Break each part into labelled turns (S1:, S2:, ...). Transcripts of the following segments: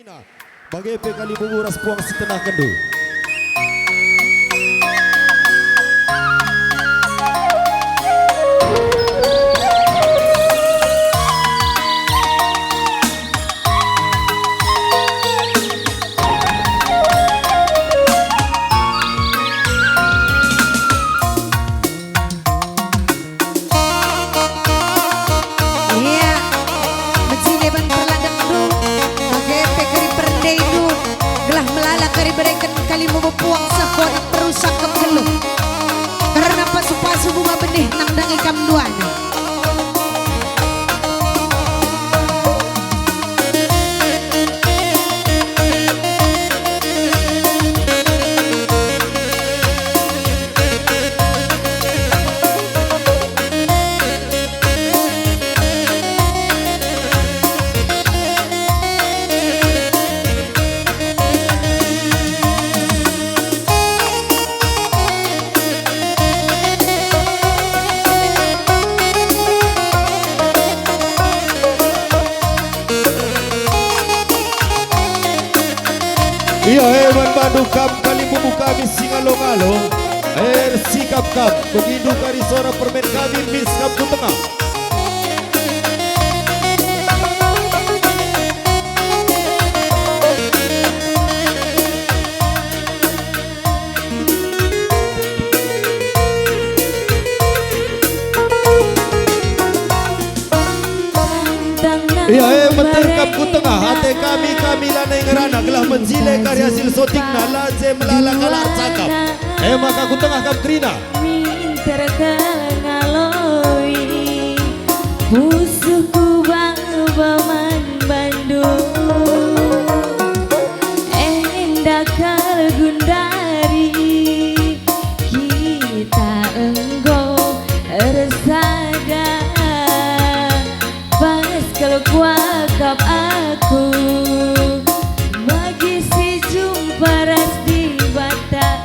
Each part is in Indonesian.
S1: Bagai pekali menguras puang setengah kendu.
S2: Berikan kali mempuang sekolah perusak kegeluh karena pasu-pasu bunga benih nang dang ikam duanya.
S1: Iya hewan Bandung kam kali membuka kami singalong-along sikap kam begitu kari suara permen kami mis kam ku tengah. Iya menterkap ku tengah hati kami lanai ngerana gelah menjile karya hasil sotikna laje melala kalah cakap maka ku tengah kam krina
S3: minter ngaloi musuhku bang baman Bandung endakal gundari kita enggo resada pas kalau kuakap aku bagi si jumpa ras di batas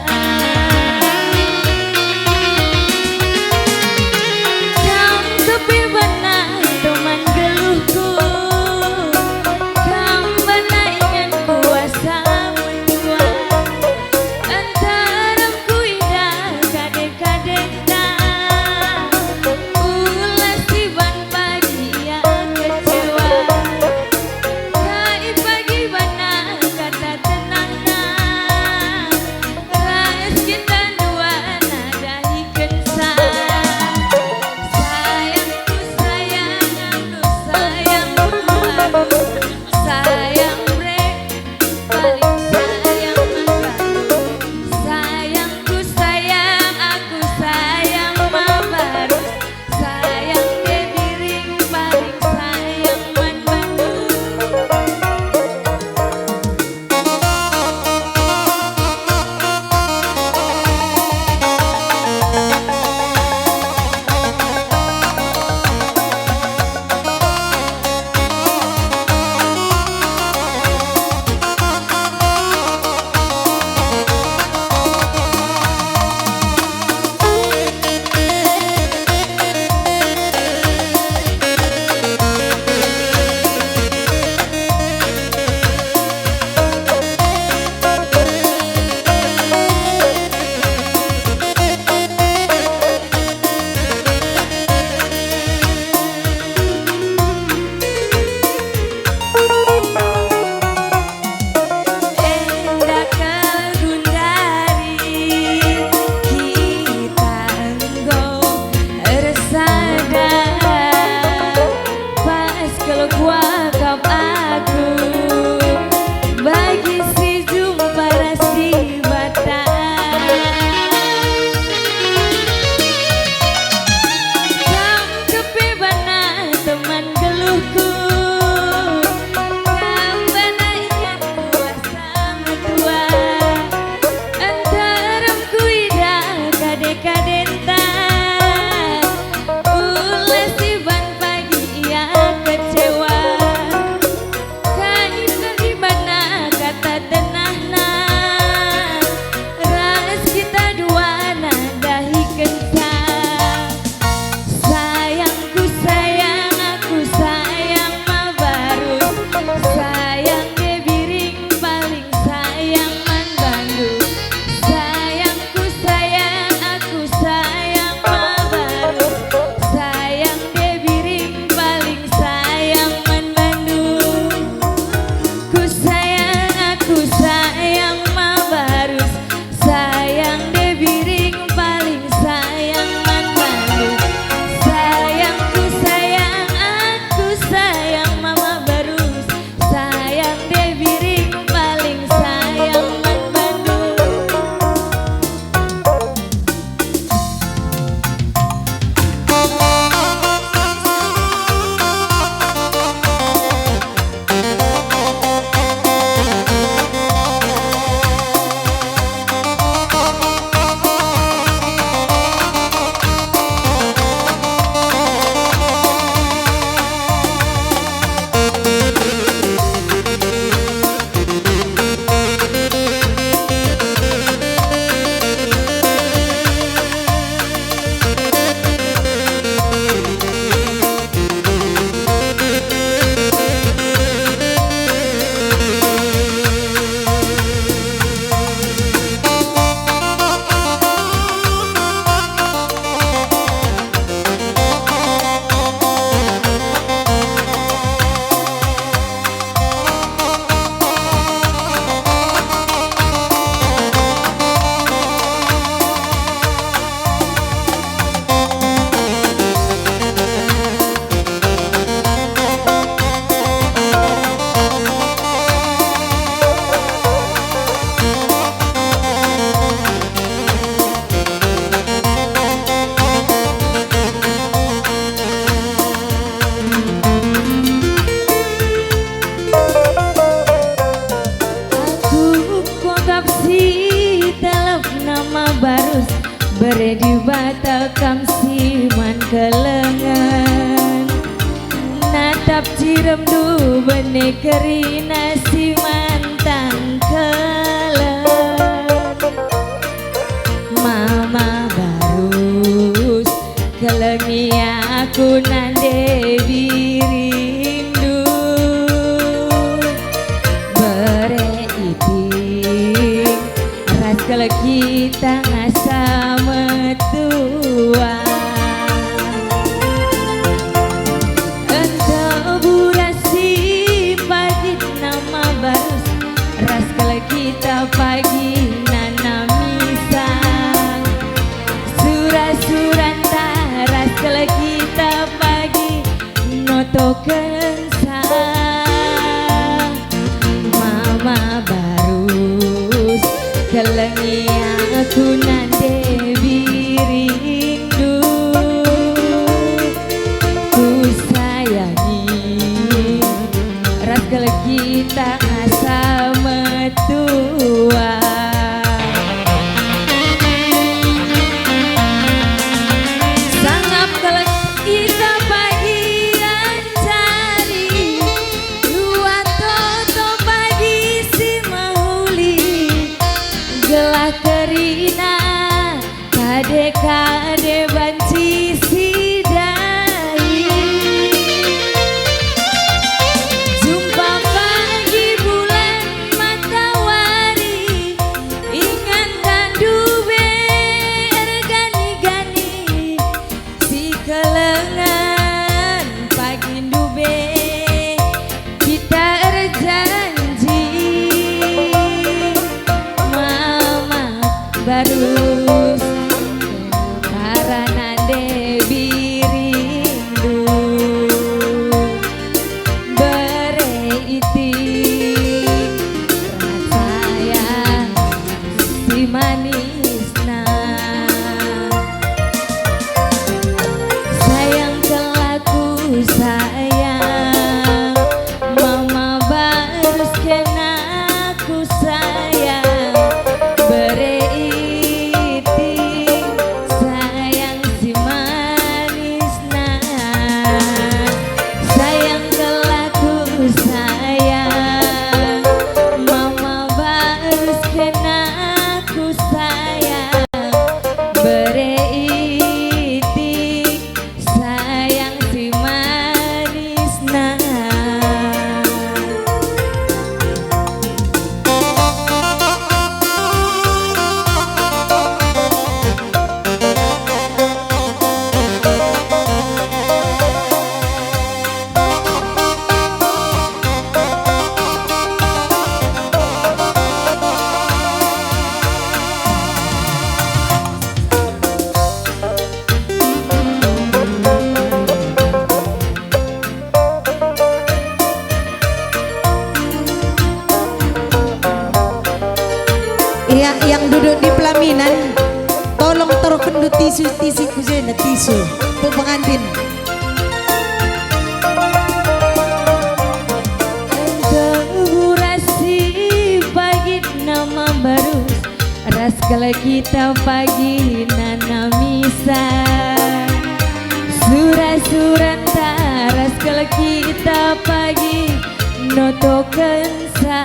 S3: jam tepi benang di batakam siman kelengan natap cirem du bene kerina siman tangkelan mama barus kelengi aku nande birindu bere iting ras kalau kita ngasa metua entah burasi pagi nama barus ras kalau kita pagi nana misang surah-surah taras kalau kita pagi noto kensang mama barus kelengi aku nande birindu ku sayangi ras kalau kita asa metua sangap kalau kita bagian cari luar toto pagi si mahuli gelah kerina kade-kade banci sidai jumpa pagi bulan matahari ingatkan dube ergani-gani si kelengan pagi dube kita erjanji mama barus karena Dewi rindu bereiti rasaya si manisna sayang kelaku sayang mama barus kena aku sayang bereiti sayang si manisna sayang kelaku sayang mama barus kena aku sayang bereiti sayang si manisna
S2: yang duduk di pelaminan tolong taruh kendut tisu kuzena tisu untuk pengantin
S3: Burasi pagi nama baru ras kalau kita pagi nana misa surah-surah taras kalau kita pagi noto kensa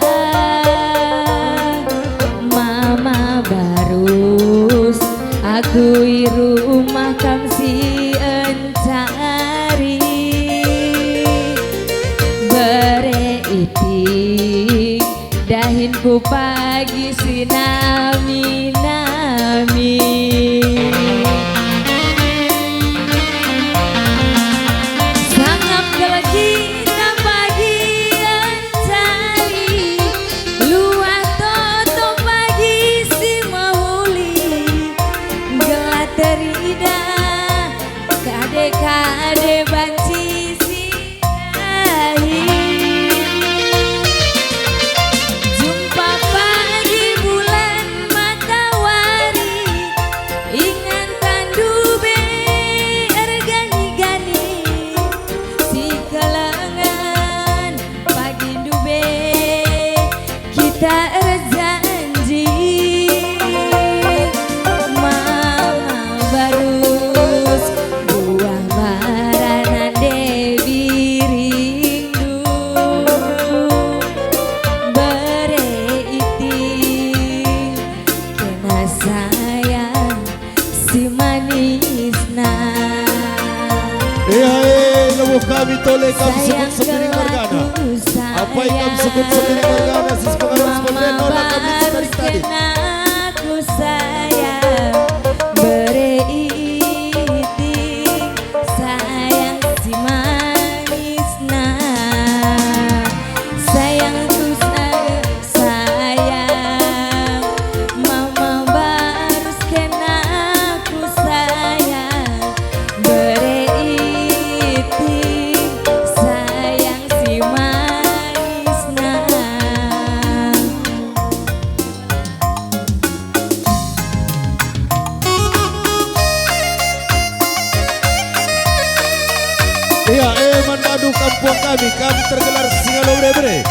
S3: mama barus aku rumah kam si encari bereiti dahinku pagi si nami sangap kalau kita pagi encari luar toto pagi si mahuli gelah terida kade-kade banci sidai jumpa pagi bulan matahari ingatkan dube ergani-gani si kelengan pagi dube kita erjanji mama
S1: boleh kamu sebut sendiri Morgana. Apa yang kamu sebut sendiri Morgana? Sis pengarus pemberian nolak kami tadi.
S3: Aku sayang beriti sayang si manisna sayang ku sayang mama barus kena aku sayang beriti sayang si manisna.
S1: Iya, Eman Madu kampung kami tergelar Singalong Bre.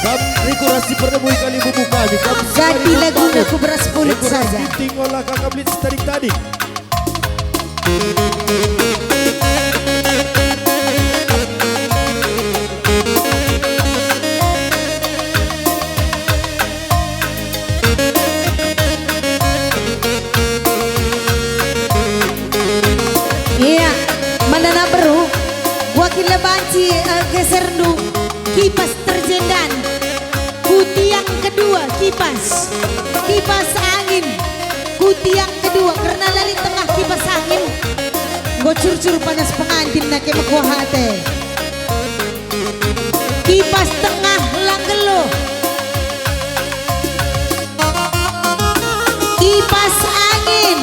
S1: Kam dekorasi pernemui kali bubu kami.
S2: Jadi lagu aku beras kulit saja.
S1: Tinggal lah kakak blitz tadi.
S2: Iya, mana nak beru? Wakil banci geser nu kipas terjendan. Kuti yang kedua kipas angin. Kuti yang kedua karena lali tengah kipas angin. Gocur-cur panas pengantin nak makuahate. Kipas tengah langgelo. Kipas angin.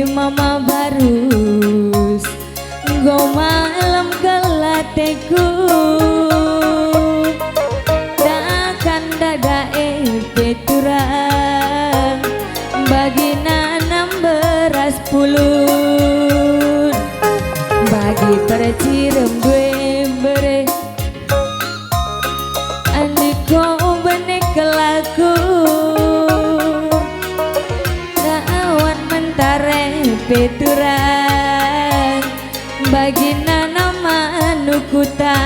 S3: Mama barus go malam kelateku dakan dadae peturang bagi nanam beras pulun bagi percirem gue bere andiko benek kelaku peturang bagi nama nukuta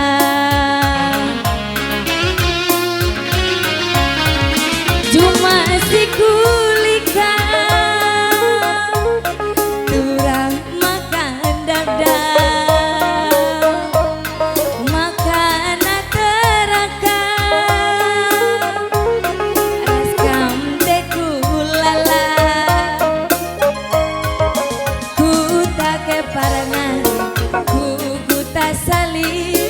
S3: cuma si kulika turang makan dadang makan teraka raskam tekulala parangan kukuta salib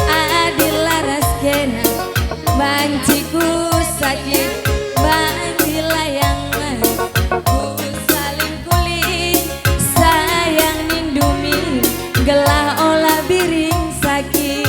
S3: adil laras kena banciku sakit banci layangan ku saling kulit sayang nindumi gelah olah biring sakit.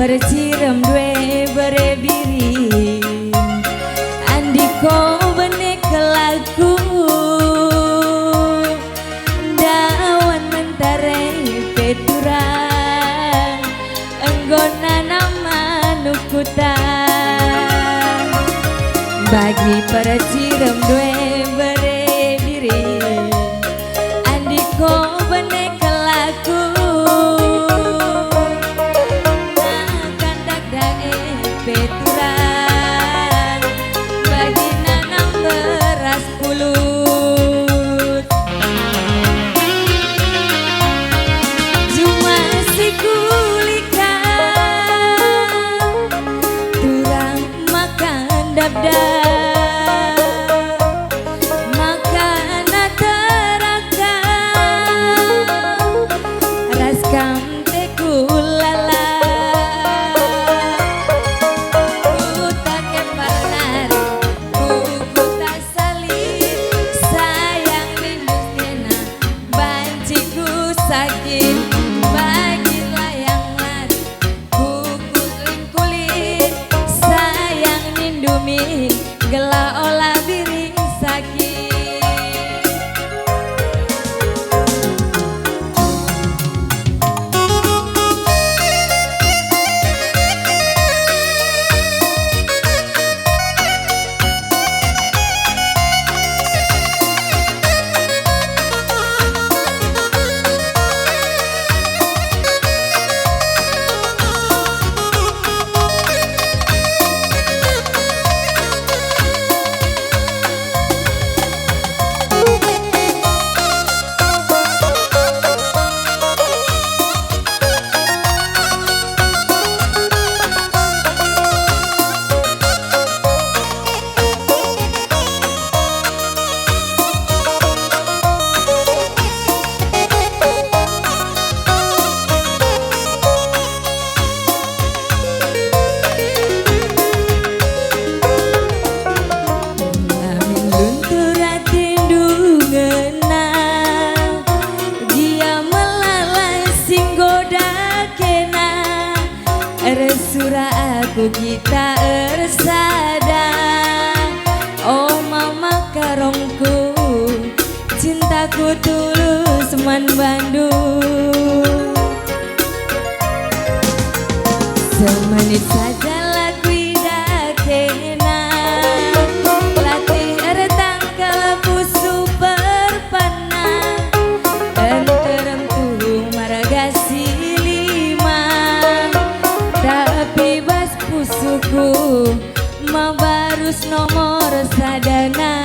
S3: Percirem due berebiring andiko benek kelaku dawan mentare peturang enggona nama nukuta bagi percirem due berebiring andiko benek kelaku peturang bagi nanam sakit bagi layangan kuku kulit sayang nindumi gela olah biri sakit. Resura aku kita ersada oh mama karongku cintaku tulus man Bandung semenit saja lagu ida kena latih eretang kalapu super panah enterem tuh maragasi tapi bas pusuku ma barus nomor sadana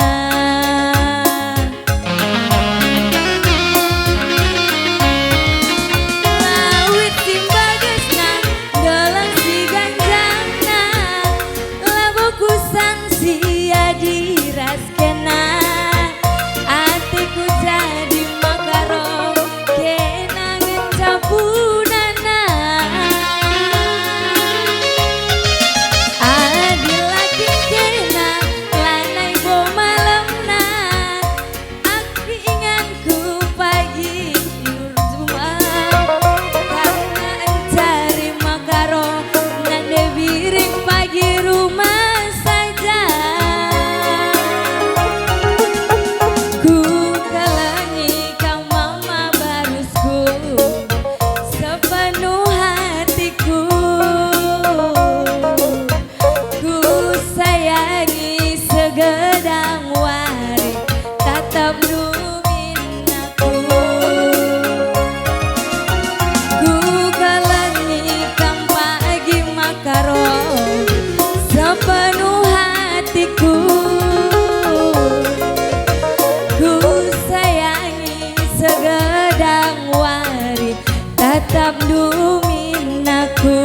S3: lawit simbagesna dalam si ganjangna laboku sangsi diraskena atiku jadi makarong kena ngencapun sepenuh hatiku ku sayangi segedang wari tetap dumin aku.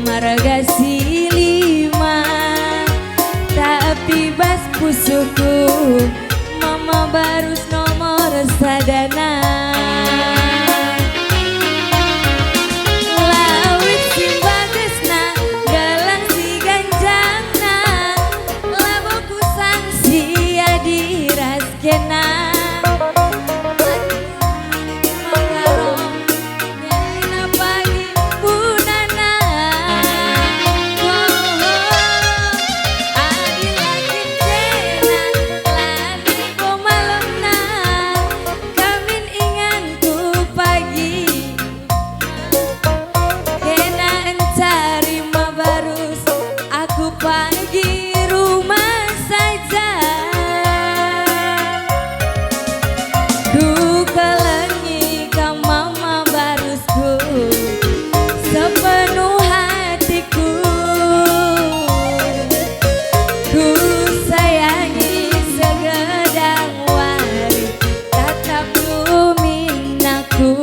S3: Maragasi lima tapi bas pusuku mama barus nomor sadana lawit simbagesna galang si ganjangna laboku sangsi diraskena Ku sayangi segedang wari, tatap luminaku.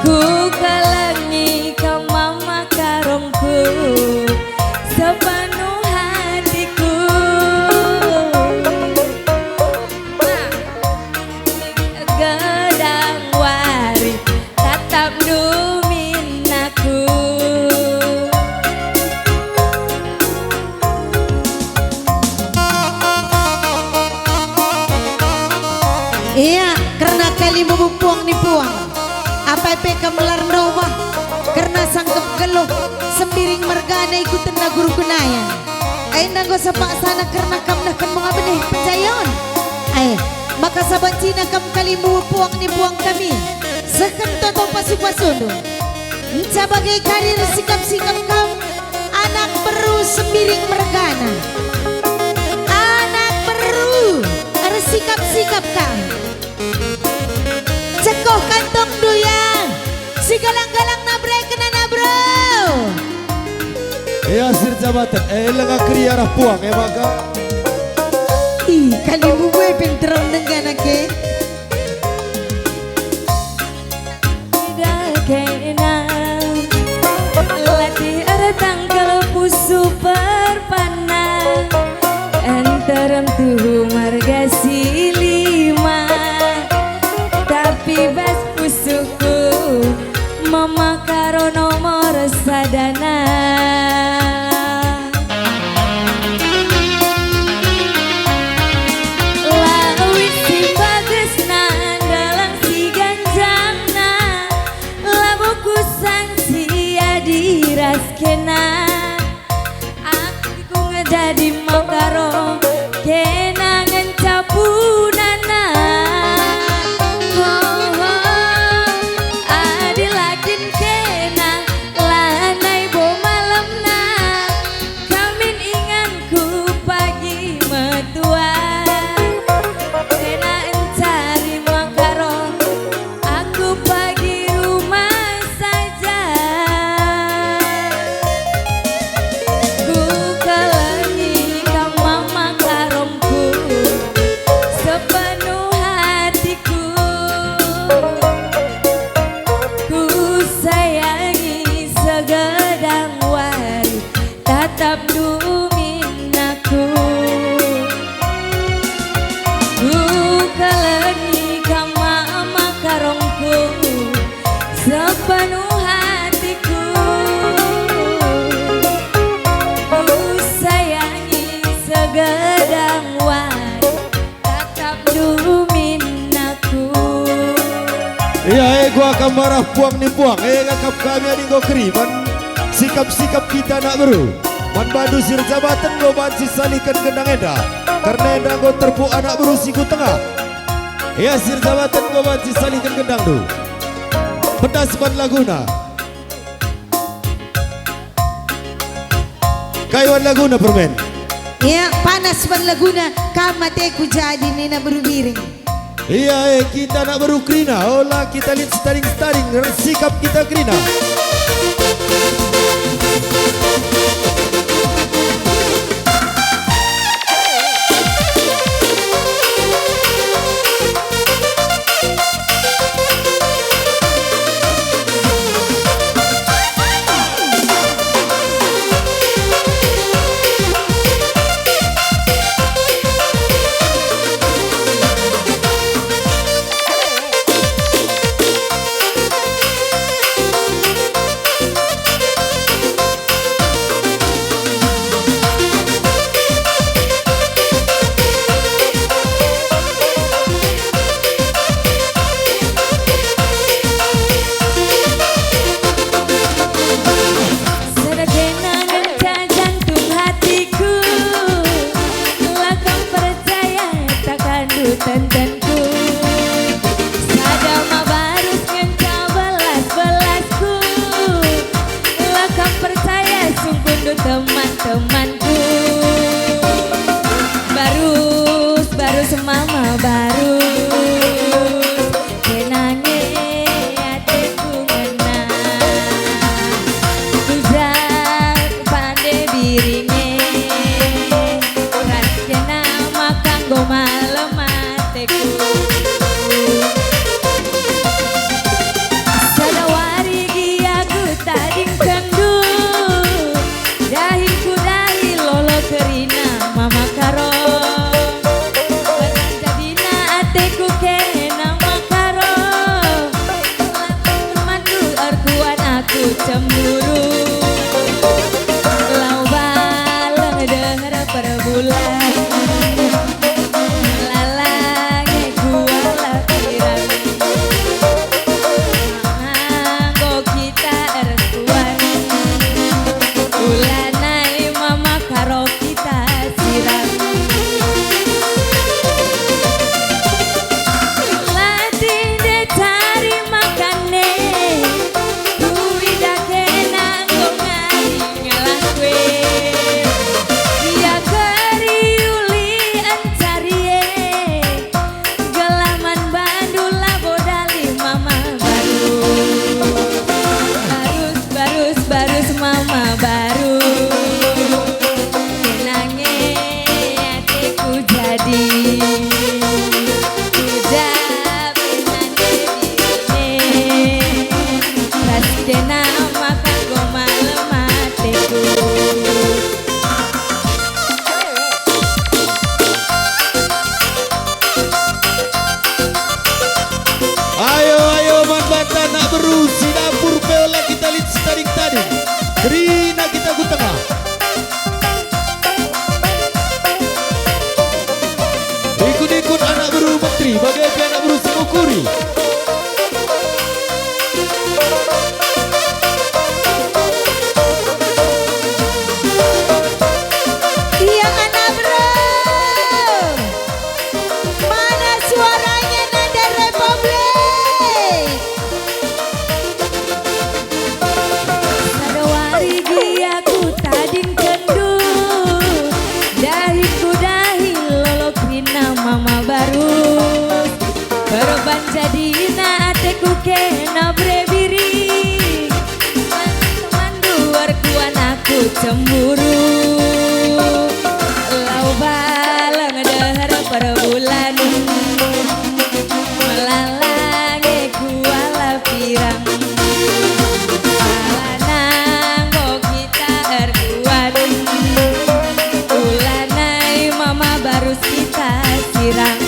S3: Ku kelengi ke mama karomku, sepenuh hatiku. Segedang wari, tatap luminaku.
S2: Iya, karena kali mempuang ni puang. Apa pe kemelar nova? Karena sangkep geluh, sembiring mergana ikut tenda guru kunayan. Ay nanggo sepak sana karena kam nak kan mga benih penjayon. Ay, maka saban Cina kam kali mempuang ni puang kami. Sekan toto pasu-pasundo. Sebagai karir sikap-sikap kam, anak beru sembiring mergana. Anak beru, harus sikap-sikap kam. Cekoh kantong duyang, si galang-galang nabrek kena nabro.
S1: Sir jabatan, lenga kriya arah puang, maka.
S2: Ih, kali bubuy pinterang dengan ke.
S3: Tidak kena latih ada tanggal pusu perpana, enterem tuh marga silima. Tapi bas pusuku mama karo nomor sadana. Lawit si bagesna dalam si ganjangna, labuku sang sia diraskena. Aku ngejadi makaro kena ngencapunana. Tatap luminaku. Ku kelengi ka mama karomku, sepenuh hatiku. Ku sayangi segedang wari, tatap luminaku.
S1: Iya, gua akan marah puang ni puang. Ngakap kami ada go keriman. Sikap-sikap kita nak beru. Man bandu sir jabatan go banci salikan gendang eda. Karena eda go terpu anak beru siku tengah. Ya sir jabatan go banci salikan gendang du. Pedas ban Laguna. Kayuan Laguna permen.
S2: Ya, panas ban Laguna, kamate ku jadi nena berubiring.
S1: Iya, kita nak beru krina. Olah kita lihat staring-staring. Sikap kita krina.
S3: cemburu lau balang dahar perbulan melalangi kuala pirang alanang kok kita erkuan ulanai mama baru kita sirang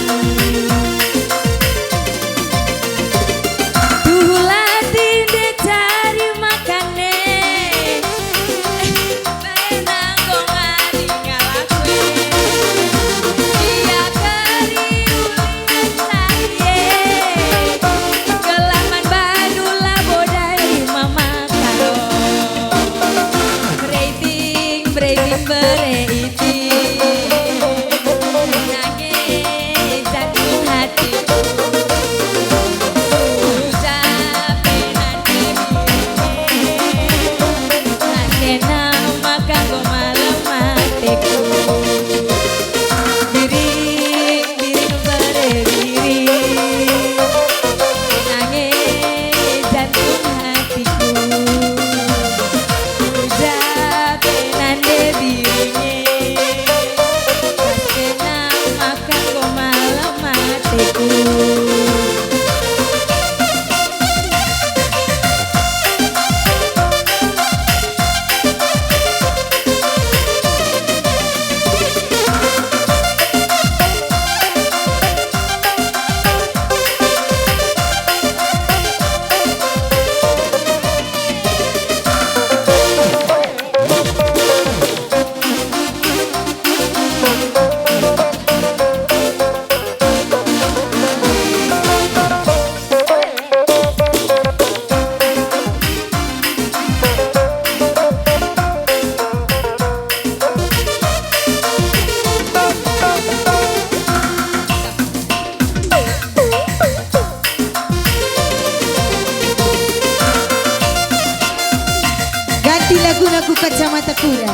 S2: Ganti lagu-lagu Kacamata Kura.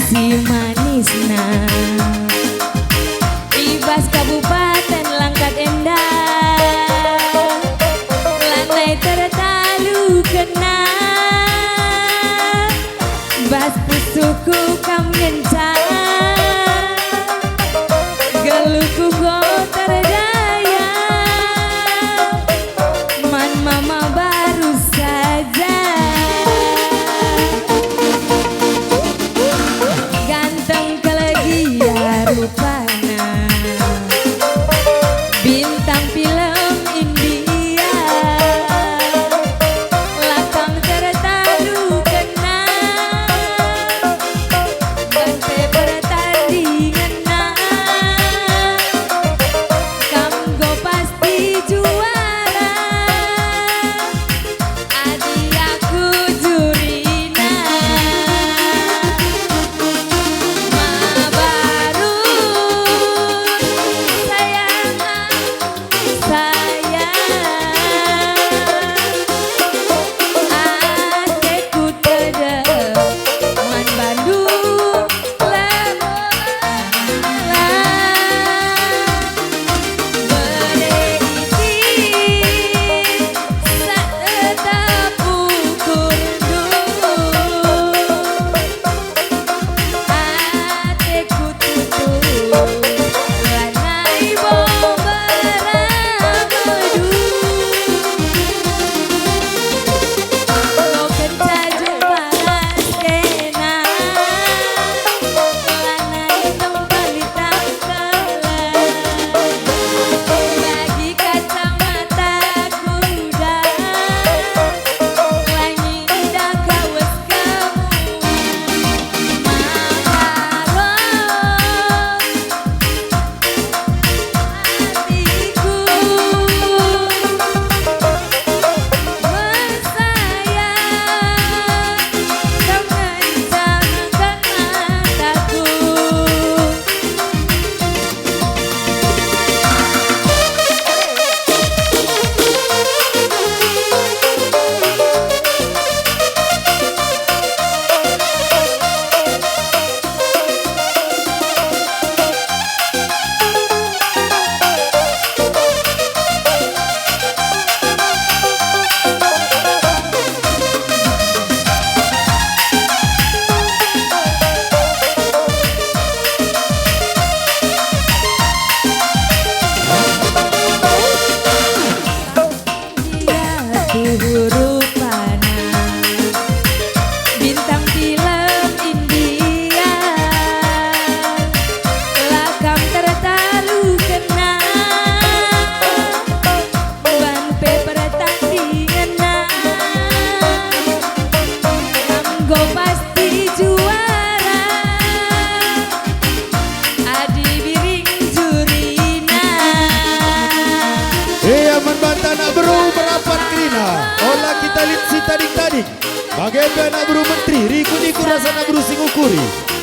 S3: Si manisna Ibas Kabupaten Langkat Endah Lanai tertalu kena Bas pusuku kam ngencang Geluku go terdaya Man mama baru saja rupana bintang film India lakang tertalu kena bante pertandingan
S1: anak beru merapat kerina. Olah kita lihat si tading-tading. Bagai anak beru menteri, riku-riku rasa anak beru singukuri.